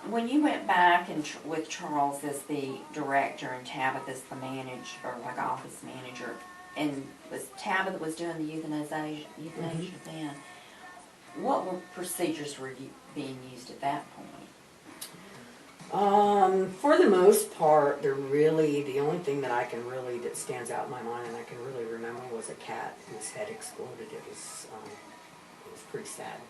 When you went back and with Charles as the director and Tabitha as the manager, or like office manager, and Tabitha was doing the euthanasia then, what procedures were being used at that point? For the most part, the only thing that stands out in my mind and I can really remember was a cat whose head exploded. It was pretty sad.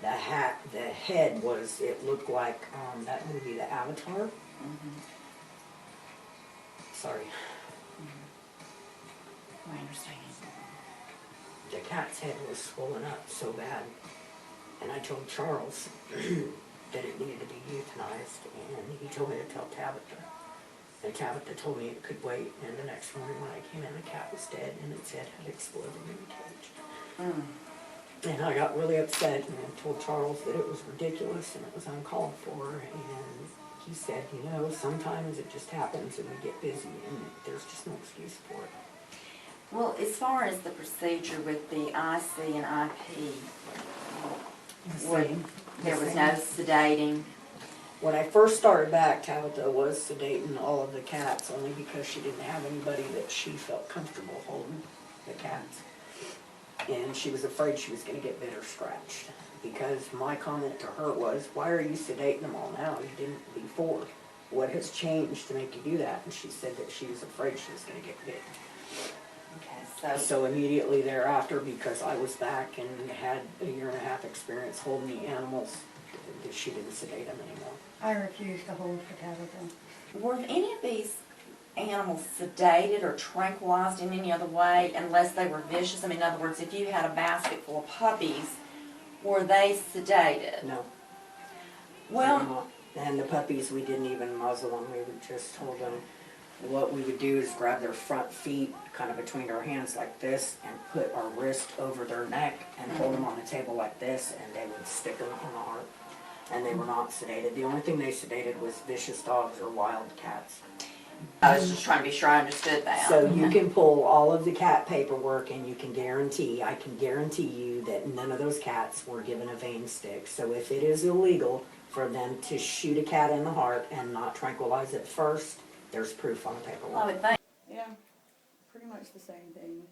The head was, it looked like that movie, The Avatar. Mm-hmm. Sorry. Mm-hmm. I understand. The cat's head was swollen up so bad. And I told Charles that it needed to be euthanized, and he told me to tell Tabitha. And Tabitha told me it could wait, and the next morning when I came in, the cat was dead, and its head had exploded in the cage. Mm. And I got really upset and I told Charles that it was ridiculous and it was uncalled for, and he said, you know, sometimes it just happens and we get busy and there's just no excuse for it. Well, as far as the procedure with the IC and IP, there was no sedating. When I first started back, Tabitha was sedating all of the cats only because she didn't have anybody that she felt comfortable holding the cats. And she was afraid she was going to get bit or scratched. Because my comment to her was, why are you sedating them all now? You didn't before. What has changed to make you do that? And she said that she was afraid she was going to get bit. Okay, So immediately thereafter, because I was back and had a 1.5 year experience holding the animals, she didn't sedate them anymore. I refuse to hold for Tabitha. were any of these animals sedated or tranquilized in any other way unless they were vicious? I mean, in other words, if you had a basket full of puppies, were they sedated? No. Well, and the puppies, we didn't even muzzle them. We would just hold them. What we would do is grab their front feet kind of between our hands like this and put our wrist over their neck and hold them on the table like this, and they would stick them in the heart. And they were not sedated. The only thing they sedated was vicious dogs or wild cats. I was just trying to be sure I understood that. So you can pull all of the cat paperwork and you can guarantee, I can guarantee you that none of those cats were given a vein stick. So if it is illegal for them to shoot a cat in the heart and not tranquilize it first, there's proof on the I paperwork. would think. Yeah, pretty much the same thing.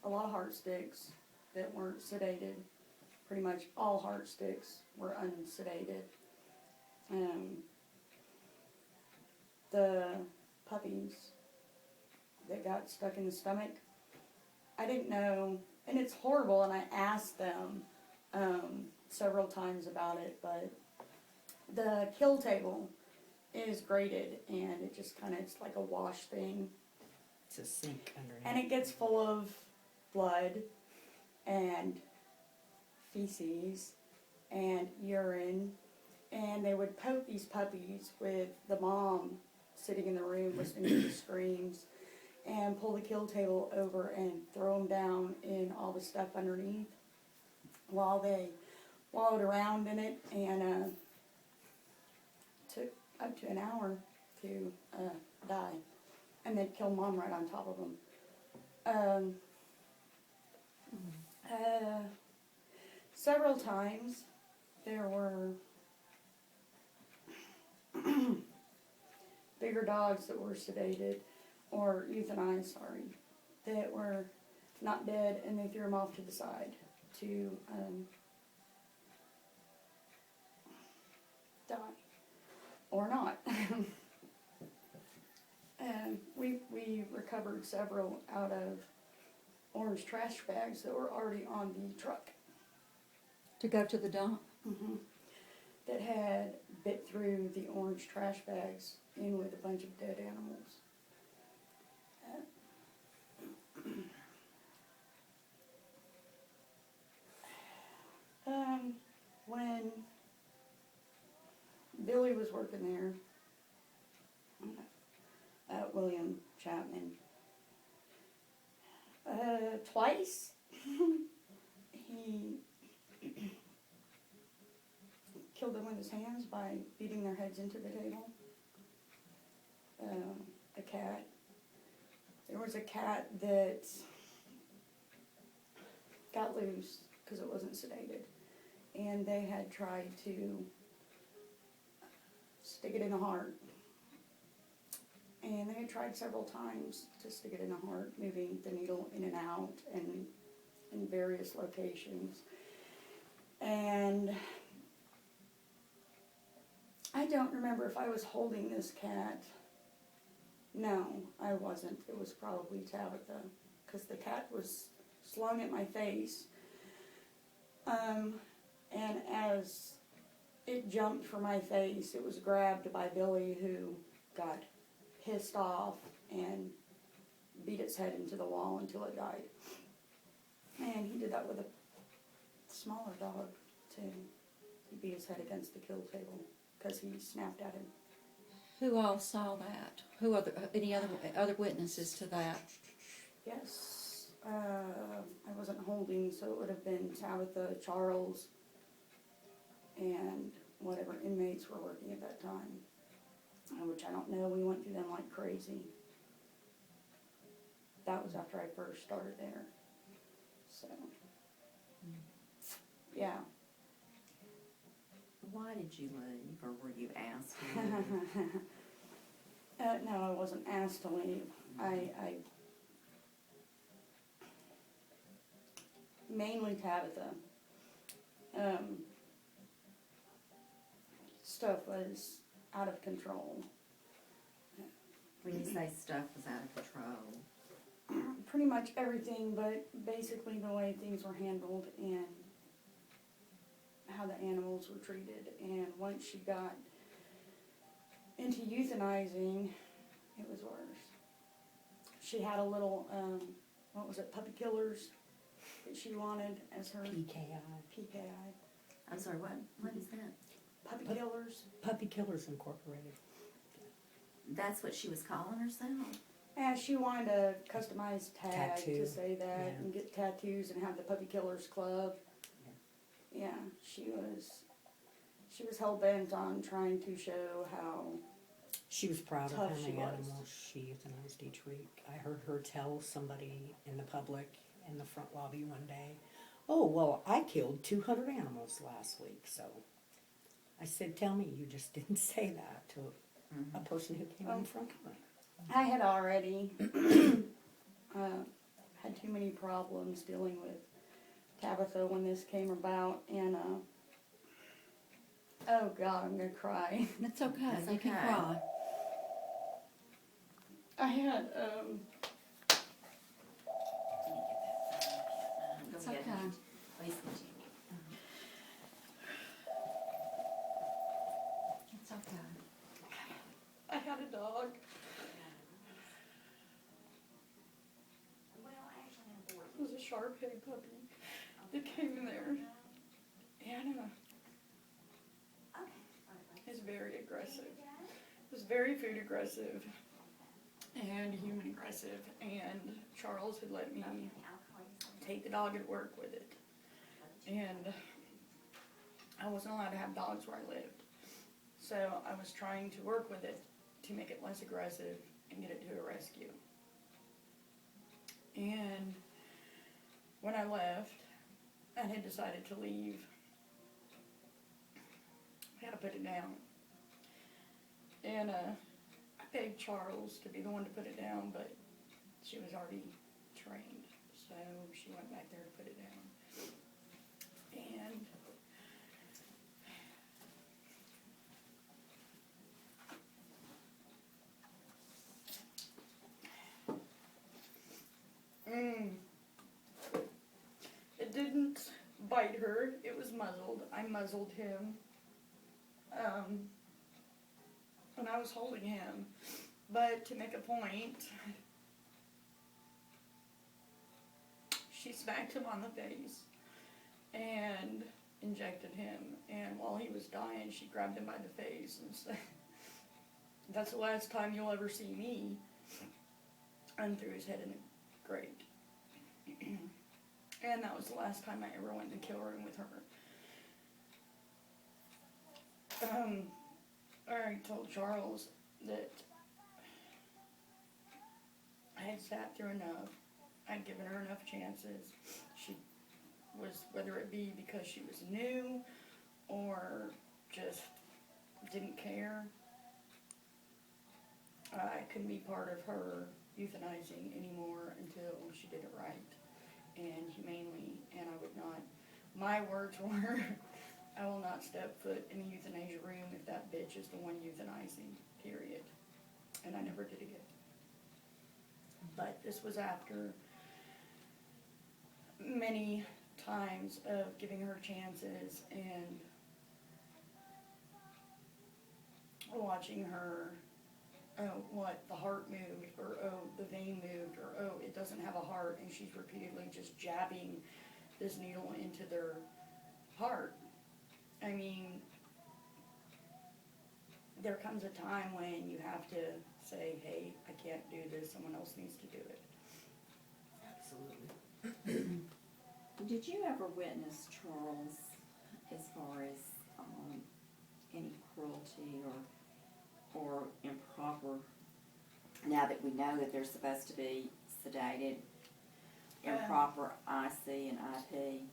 A lot of heart sticks that weren't sedated, pretty much all heart sticks were unsedated. The puppies that got stuck in the stomach, I didn't know, and it's horrible, and I asked them several times about it, but the kill table is graded, and it just kind of, it's like a wash thing. It's a sink underneath. And it gets full of blood and feces and urine, and they would poke these puppies with the mom sitting in the room listening to the screams, and pull the kill table over and throw them down in all the stuff underneath while they wallowed around in it, and took up to an hour to die, and they'd kill mom right on top of them. Several times there were bigger dogs that were sedated or euthanized, that were not dead, and they threw them off to the side to die or not. And we recovered several out of orange trash bags that were already on the truck. To go to the dump? Mm-hmm. That had bit through the orange trash bags in with a bunch of dead animals. When Billy was working there, William Chapman, twice he killed them with his hands by beating their heads into the table. A cat. There was a cat that got loose because it wasn't sedated, and they had tried to stick it in the heart. And they had tried several times to stick it in the heart, moving the needle in and out and in various locations. And I don't remember if I was holding this cat. No, I wasn't. It was probably Tabitha, because the cat was slung at my face. And as it jumped for my face, it was grabbed by Billy, who got pissed off and beat its head into the wall until it died. And he did that with a smaller dog, too. He beat his head against the kill table because he snapped at him. Who all saw that? Any other witnesses to that? Yes, I wasn't holding, so it would have been Tabitha, Charles, and whatever inmates were working at that time, which I don't know. We went through them like crazy. That was after I first started there. So, yeah. Why did you leave, or were you asked to leave? No, I wasn't asked to leave. I mainly Tabitha. Stuff was out of control. When you say stuff was out of control, Pretty much everything, but basically the way things were handled and how the animals were treated. And once she got into euthanizing, it was worse. She had a little, what was it, puppy killers that she wanted as her PKI. PKI. I'm sorry, what is that? Puppy killers. Puppy Killers Incorporated. That's what she was calling herself? And she wanted a customized tag Tattoo, to say that yeah. and get tattoos and have the Puppy Killers Club. Yeah, she was hell bent on trying to show how She was proud of Tough how she many was. animals she euthanized each week. I heard her tell somebody in the public in the front lobby one day, "Oh, well, I killed 200 animals last week." So I said, "Tell me you just didn't say that to a person who came in front of her." I had already had too many problems dealing with Tabitha when this came about, and oh God, I'm gonna cry. That's okay. That's You can okay. cry. I had It's Go ahead. okay. Please continue. It's okay. I had a dog. It was a Shar-Pei puppy that came in there, and is very aggressive. It was very food aggressive and human aggressive, and Charles had let me take the dog and work with it. And I wasn't allowed to have dogs where I lived. So I was trying to work with it to make it less aggressive and get it to a rescue. And when I left and had decided to leave, I had to put it down. And I begged Charles to be the one to put it down, but she was already trained. So she went back there to put it down. And it didn't bite her, it was muzzled. I muzzled him. And I was holding him. But to make a point, she smacked him on the face and injected him. And while he was dying, she grabbed him by the face and said, "That's the last time you'll ever see me," and threw his head in the grate. And that was the last time I ever went in the kill room with her. I already told Charles that I had sat through enough. I'd given her enough chances. She was whether it be because she was new or just didn't care. I couldn't be part of her euthanizing anymore until she did it right and humanely, and I would not, my words were, I will not step foot in a euthanasia room if that bitch is the one euthanizing, period. And I never did again. But this was after many times of giving her chances and watching her, oh, what, the heart moved, or oh, the vein moved, or oh, it doesn't have a heart, and she's repeatedly just jabbing this needle into their heart. I mean, there comes a time when you have to say, hey, I can't do this, someone else needs to do it. Absolutely. Did you ever witness Charles as far as any cruelty or improper, now that we know that they're supposed to be sedated, improper IC and IP?